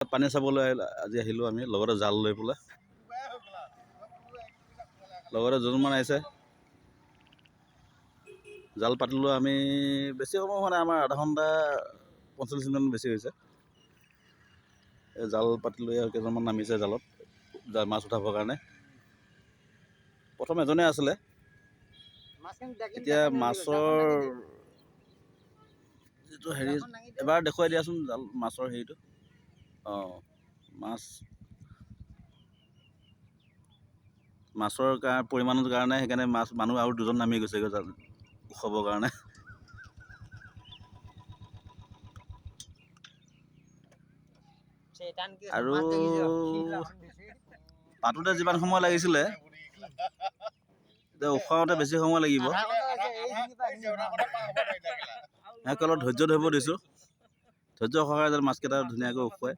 পানী চাবলৈ আজি আহিলোঁ আমি লগতে জাল লৈ পেলাই লগতে দুজনমান আহিছে জাল পাতিলোঁ আমি বেছি সময় হোৱা নাই আমাৰ আধা ঘণ্টা 45 মিনিট বেছি হৈছে জাল পাতিলোঁ কেইজনমান নামিছে জালত মাছ উঠাবৰ কাৰণে প্ৰথম এজনে আছিলে এতিয়া মাছৰ যিটো হেৰি এবাৰ দেখুৱাই দিয়াচোন জাল মাছৰ হেৰিটো মাছৰ পৰিমাণৰ কাৰণে সেইকাৰণে মানুহ আৰু দুজন নামি গৈছেগৈ জাল উঠাবৰ কাৰণে আৰু পাতোতে যিমান সময় লাগিছিলে এতিয়া উঠাওঁতে বেছি সময় লাগিব অলপ ধৈৰ্য ধৰিব দিছোঁ ধৈৰ্য সহকাৰে যেন মাছকেইটা ধুনীয়াকৈ উঠুৱাই